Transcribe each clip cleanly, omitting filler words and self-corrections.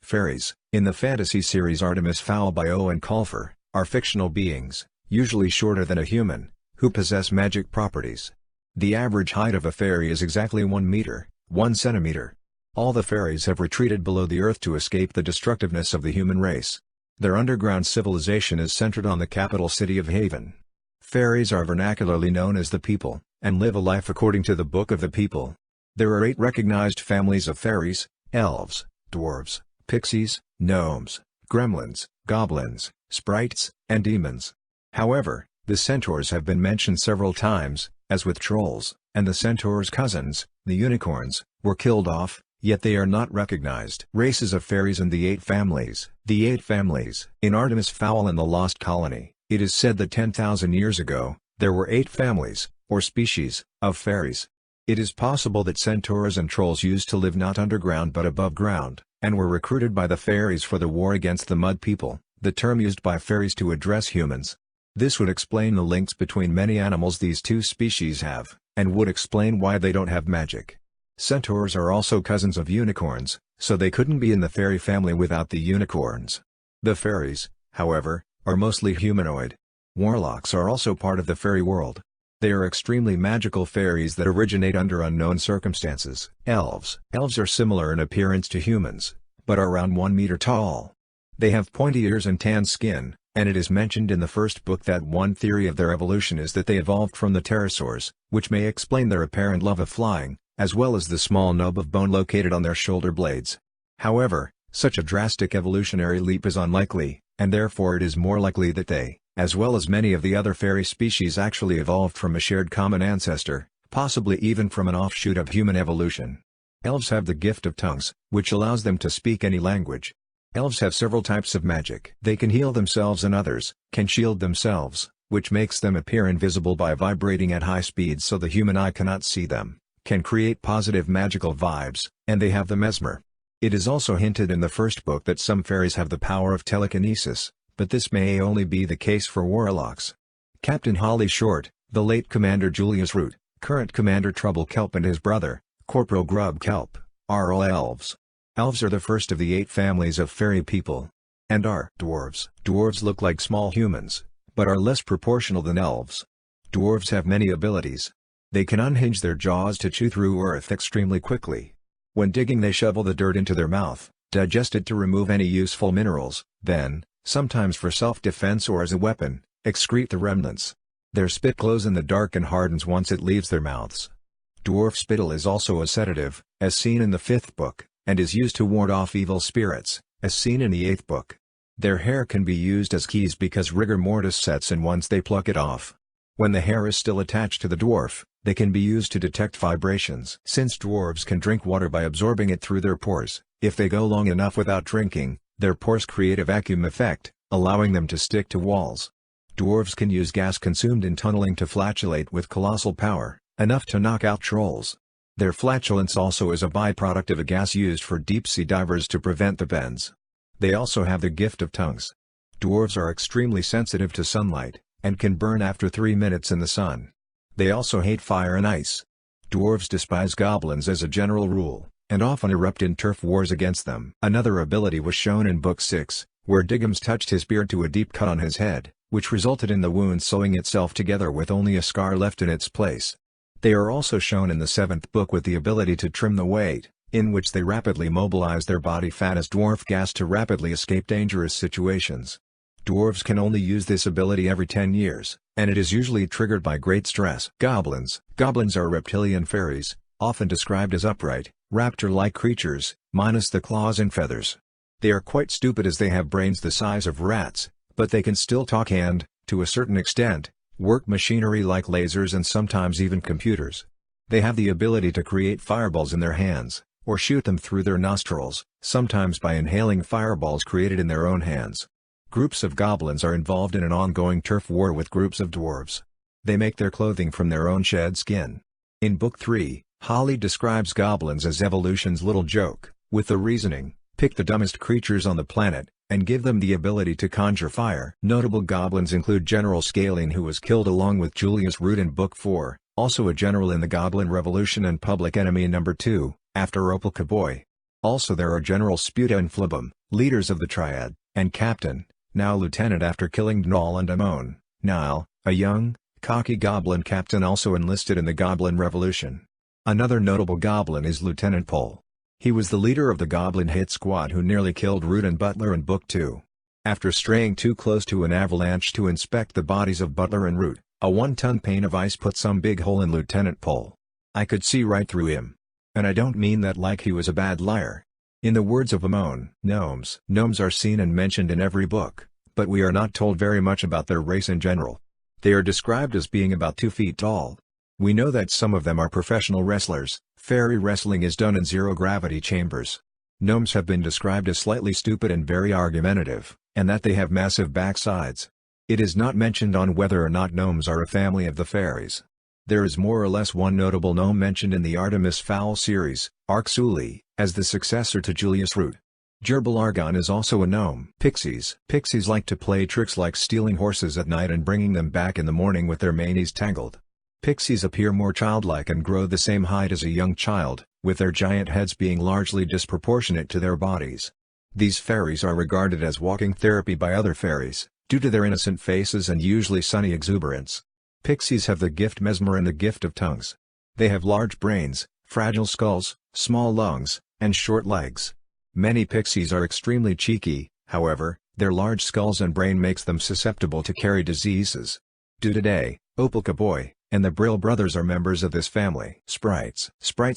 Fairies, in the fantasy series Artemis Fowl by Owen Colfer, are fictional beings, usually shorter than a human, who possess magic properties. The average height of a fairy is exactly 1 meter, 1 centimeter. All the fairies have retreated below the earth to escape the destructiveness of the human race. Their underground civilization is centered on the capital city of Haven. Fairies are vernacularly known as the people, and live a life according to the Book of the People. There are 8 recognized families of fairies: elves, dwarves, pixies, gnomes, gremlins, goblins, sprites, and demons. However, the centaurs have been mentioned several times, as with trolls, and the centaurs' cousins, the unicorns, were killed off, yet they are not recognized. Races of fairies and the 8 families. The 8 families. In Artemis Fowl and the Lost Colony, it is said that 10,000 years ago, there were 8 families, or species, of fairies. It is possible that centaurs and trolls used to live not underground but above ground, and were recruited by the fairies for the war against the Mud People, the term used by fairies to address humans. This would explain the links between many animals these two species have, and would explain why they don't have magic. Centaurs are also cousins of unicorns, so they couldn't be in the fairy family without the unicorns. The fairies, however, are mostly humanoid. Warlocks are also part of the fairy world. They are extremely magical fairies that originate under unknown circumstances. Elves. Elves are similar in appearance to humans, but are around 1 meter tall. They have pointy ears and tan skin, and it is mentioned in the first book that one theory of their evolution is that they evolved from the pterosaurs, which may explain their apparent love of flying, as well as the small nub of bone located on their shoulder blades. However, such a drastic evolutionary leap is unlikely, and therefore it is more likely that they, as well as many of the other fairy species, actually evolved from a shared common ancestor, possibly even from an offshoot of human evolution. Elves have the gift of tongues, which allows them to speak any language. Elves have several types of magic. They can heal themselves and others, can shield themselves, which makes them appear invisible by vibrating at high speeds so the human eye cannot see them, can create positive magical vibes, and they have the mesmer. It is also hinted in the first book that some fairies have the power of telekinesis, but this may only be the case for warlocks. Captain Holly Short, the late Commander Julius Root, current Commander Trouble Kelp, and his brother, Corporal Grub Kelp, are all elves. Elves are the first of the 8 families of fairy people. And are dwarves. Dwarves look like small humans, but are less proportional than elves. Dwarves have many abilities. They can unhinge their jaws to chew through earth extremely quickly. When digging, they shovel the dirt into their mouth, digest it to remove any useful minerals, then, sometimes for self-defense or as a weapon, excrete the remnants. Their spit glows in the dark and hardens once it leaves their mouths. Dwarf spittle is also a sedative, as seen in the 5th book, and is used to ward off evil spirits, as seen in the 8th book. Their hair can be used as keys because rigor mortis sets in once they pluck it off. When the hair is still attached to the dwarf, they can be used to detect vibrations. Since dwarves can drink water by absorbing it through their pores, if they go long enough without drinking, their pores create a vacuum effect, allowing them to stick to walls. Dwarves can use gas consumed in tunneling to flatulate with colossal power, enough to knock out trolls. Their flatulence also is a byproduct of a gas used for deep-sea divers to prevent the bends. They also have the gift of tongues. Dwarves are extremely sensitive to sunlight, and can burn after 3 minutes in the sun. They also hate fire and ice. Dwarves despise goblins as a general rule, and often erupt in turf wars against them. Another ability was shown in Book 6, where Diggums touched his beard to a deep cut on his head, which resulted in the wound sewing itself together with only a scar left in its place. They are also shown in the 7th book with the ability to trim the weight, in which they rapidly mobilize their body fat as dwarf gas to rapidly escape dangerous situations. Dwarves can only use this ability every 10 years, and it is usually triggered by great stress. Goblins. Goblins are reptilian fairies, often described as upright, raptor-like creatures, minus the claws and feathers. They are quite stupid as they have brains the size of rats, but they can still talk and, to a certain extent, work machinery like lasers and sometimes even computers. They have the ability to create fireballs in their hands, or shoot them through their nostrils, sometimes by inhaling fireballs created in their own hands. Groups of goblins are involved in an ongoing turf war with groups of dwarves. They make their clothing from their own shed skin. In Book 3, Holly describes goblins as evolution's little joke, with the reasoning, pick the dumbest creatures on the planet, and give them the ability to conjure fire. Notable goblins include General Scaling, who was killed along with Julius Root in Book 4, also a general in the Goblin Revolution and public enemy number 2, after Opal Cowboy. Also there are General Sputa and Flibum, leaders of the Triad, and Captain, now Lieutenant after killing Gnol and Amon, Nile, a young, cocky goblin captain also enlisted in the Goblin Revolution. Another notable goblin is Lieutenant Pole. He was the leader of the Goblin hit squad who nearly killed Root and Butler in Book 2. After straying too close to an avalanche to inspect the bodies of Butler and Root, a 1-ton pane of ice put some big hole in Lieutenant Pole. I could see right through him. And I don't mean that like he was a bad liar. In the words of Amon, gnomes are seen and mentioned in every book, but we are not told very much about their race in general. They are described as being about 2 feet tall. We know that some of them are professional wrestlers. Fairy wrestling is done in zero-gravity chambers. Gnomes have been described as slightly stupid and very argumentative, and that they have massive backsides. It is not mentioned on whether or not gnomes are a family of the fairies. There is more or less one notable gnome mentioned in the Artemis Fowl series, Arxuli, as the successor to Julius Root. Gerbil Argon is also a gnome. Pixies like to play tricks like stealing horses at night and bringing them back in the morning with their manes tangled. Pixies appear more childlike and grow the same height as a young child, with their giant heads being largely disproportionate to their bodies. These fairies are regarded as walking therapy by other fairies, due to their innocent faces and usually sunny exuberance. Pixies have the gift mesmer and the gift of tongues. They have large brains, fragile skulls, small lungs, and short legs. Many pixies are extremely cheeky, however, their large skulls and brain makes them susceptible to carry diseases. Today, Opalka Boy and the Brill brothers are members of this family. Sprites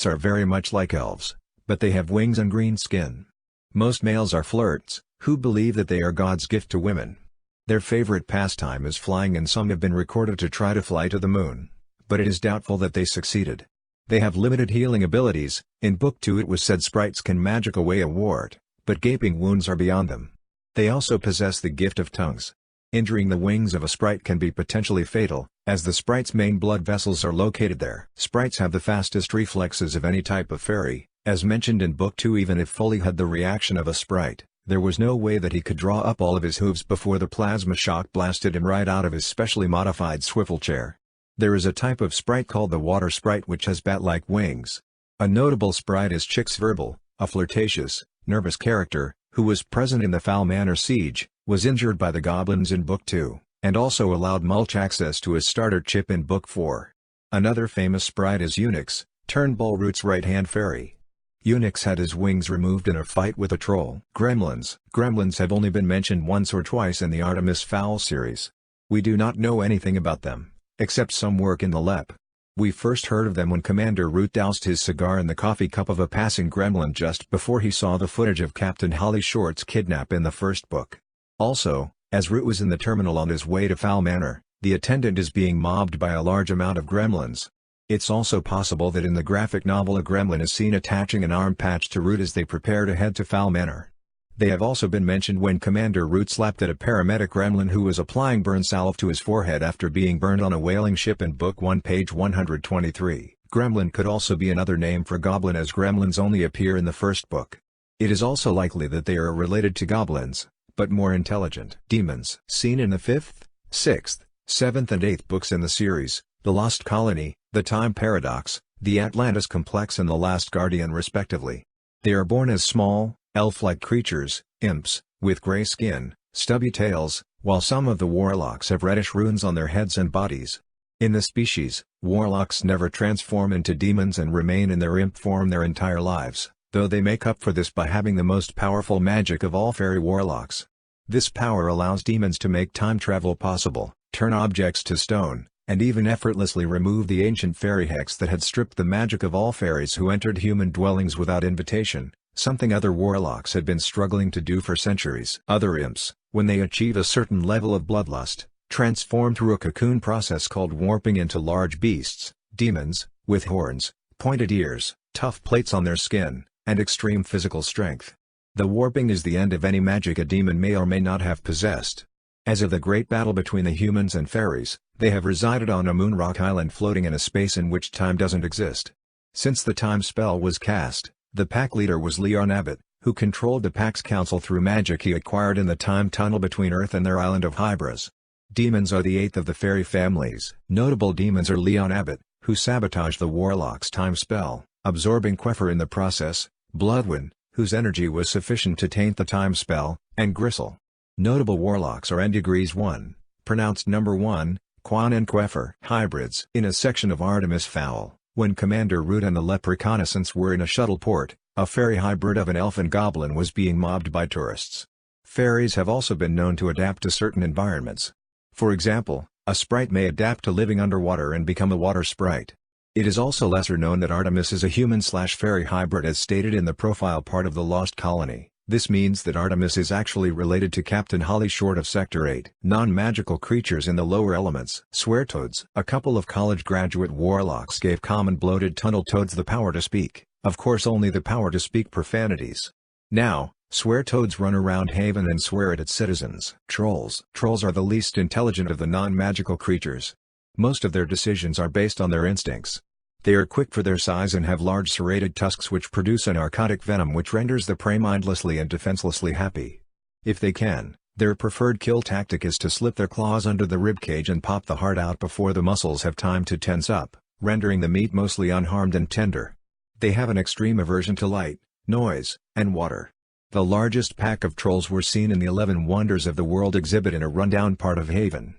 are very much like elves, but they have wings and green skin. Most males are flirts, who believe that they are God's gift to women. Their favorite pastime is flying and some have been recorded to try to fly to the moon, but it is doubtful that they succeeded. They have limited healing abilities. In Book 2 it was said sprites can magic away a wart, but gaping wounds are beyond them. They also possess the gift of tongues. Injuring the wings of a sprite can be potentially fatal, as the sprite's main blood vessels are located there. Sprites have the fastest reflexes of any type of fairy, as mentioned in Book 2. Even if Foley had the reaction of a sprite, there was no way that he could draw up all of his hooves before the plasma shock blasted him right out of his specially modified swivel chair. There is a type of sprite called the water sprite which has bat-like wings. A notable sprite is Chix Verbal, a flirtatious, nervous character, who was present in the Foul Manor siege, was injured by the goblins in Book 2, and also allowed Mulch access to his starter chip in Book 4. Another famous sprite is Unix, Turnbull Root's right-hand fairy. Unix had his wings removed in a fight with a troll. Gremlins have only been mentioned once or twice in the Artemis Fowl series. We do not know anything about them, except some work in the LEP. We first heard of them when Commander Root doused his cigar in the coffee cup of a passing gremlin just before he saw the footage of Captain Holly Short's kidnap in the first book. Also, as Root was in the terminal on his way to Foul Manor, the attendant is being mobbed by a large amount of gremlins. It's also possible that in the graphic novel a gremlin is seen attaching an arm patch to Root as they prepare to head to Foul Manor. They have also been mentioned when Commander Root slapped at a paramedic gremlin who was applying burn salve to his forehead after being burned on a whaling ship in Book 1 page 123. Gremlin could also be another name for goblin as gremlins only appear in the first book. It is also likely that they are related to goblins, but more intelligent. Demons, seen in the 5th, 6th, 7th and 8th books in the series, The Lost Colony, The Time Paradox, The Atlantis Complex and The Last Guardian respectively. They are born as small, elf-like creatures, imps, with gray skin, stubby tails, while some of the warlocks have reddish runes on their heads and bodies. In the species, warlocks never transform into demons and remain in their imp form their entire lives, though they make up for this by having the most powerful magic of all fairy warlocks. This power allows demons to make time travel possible, turn objects to stone, and even effortlessly remove the ancient fairy hex that had stripped the magic of all fairies who entered human dwellings without invitation, something other warlocks had been struggling to do for centuries. Other imps, when they achieve a certain level of bloodlust, transform through a cocoon process called warping into large beasts, demons, with horns, pointed ears, tough plates on their skin, and extreme physical strength. The warping is the end of any magic a demon may or may not have possessed. As of the great battle between the humans and fairies, they have resided on a moon rock island floating in a space in which time doesn't exist. Since the time spell was cast, the pack leader was Leon Abbott, who controlled the pack's council through magic he acquired in the time tunnel between Earth and their island of Hybris. Demons are the 8th of the fairy families. Notable demons are Leon Abbott, who sabotaged the warlock's time spell, absorbing Quefer in the process, Bloodwyn, whose energy was sufficient to taint the time spell, and Gristle. Notable warlocks are Endegrees 1, pronounced number 1, Quan and Quefer hybrids. In a section of Artemis Fowl, when Commander Root and the Leprechaunessence were in a shuttle port, a fairy hybrid of an elf and goblin was being mobbed by tourists. Fairies have also been known to adapt to certain environments. For example, a sprite may adapt to living underwater and become a water sprite. It is also lesser known that Artemis is a human/fairy hybrid as stated in the profile part of the Lost Colony. This means that Artemis is actually related to Captain Holly Short of Sector 8. Non-magical creatures in the lower elements. Sweartoads. A couple of college graduate warlocks gave common bloated tunnel toads the power to speak, of course only the power to speak profanities. Now, sweartoads run around Haven and swear at its citizens. Trolls. Trolls are the least intelligent of the non-magical creatures. Most of their decisions are based on their instincts. They are quick for their size and have large serrated tusks which produce a narcotic venom which renders the prey mindlessly and defenselessly happy. If they can, their preferred kill tactic is to slip their claws under the ribcage and pop the heart out before the muscles have time to tense up, rendering the meat mostly unharmed and tender. They have an extreme aversion to light, noise, and water. The largest pack of trolls were seen in the 11 Wonders of the World exhibit in a rundown part of Haven.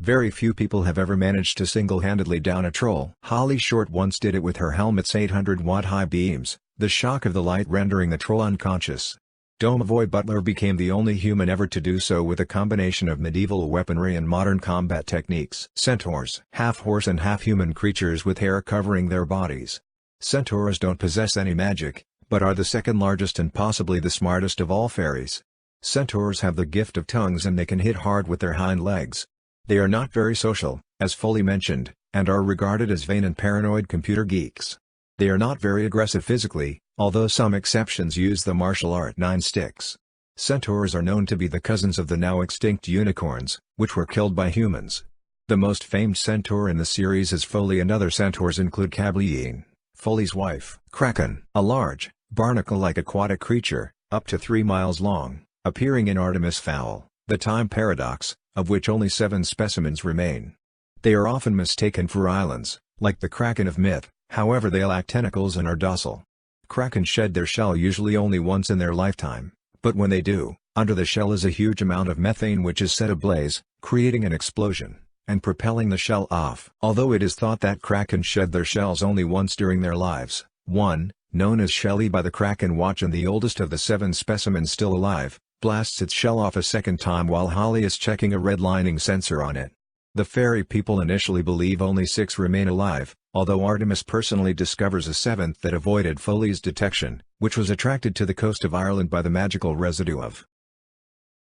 Very few people have ever managed to single-handedly down a troll. Holly Short once did it with her helmet's 800-watt high beams, the shock of the light rendering the troll unconscious. Domovoy Butler became the only human ever to do so with a combination of medieval weaponry and modern combat techniques. Centaurs. Half-horse and half-human creatures with hair covering their bodies. Centaurs don't possess any magic, but are the second largest and possibly the smartest of all fairies. Centaurs have the gift of tongues and they can hit hard with their hind legs. They are not very social, as fully mentioned, and are regarded as vain and paranoid computer geeks. They are not very aggressive physically, although some exceptions use the martial art nine sticks. Centaurs are known to be the cousins of the now extinct unicorns, which were killed by humans. The most famed centaur in the series is Foley, and other centaurs include Cableine, Foley's wife. Kraken. A large, barnacle-like aquatic creature, up to 3 miles long, appearing in Artemis Fowl, The Time Paradox, of which only 7 specimens remain. They are often mistaken for islands, like the kraken of myth, however they lack tentacles and are docile. Kraken shed their shell usually only once in their lifetime, but when they do, under the shell is a huge amount of methane which is set ablaze, creating an explosion, and propelling the shell off. Although it is thought that kraken shed their shells only once during their lives, one, known as Shelley by the Kraken Watch and the oldest of the 7 specimens still alive, blasts its shell off a second time while Holly is checking a redlining sensor on it. The fairy people initially believe only 6 remain alive, although Artemis personally discovers a 7th that avoided Foley's detection, which was attracted to the coast of Ireland by the magical residue of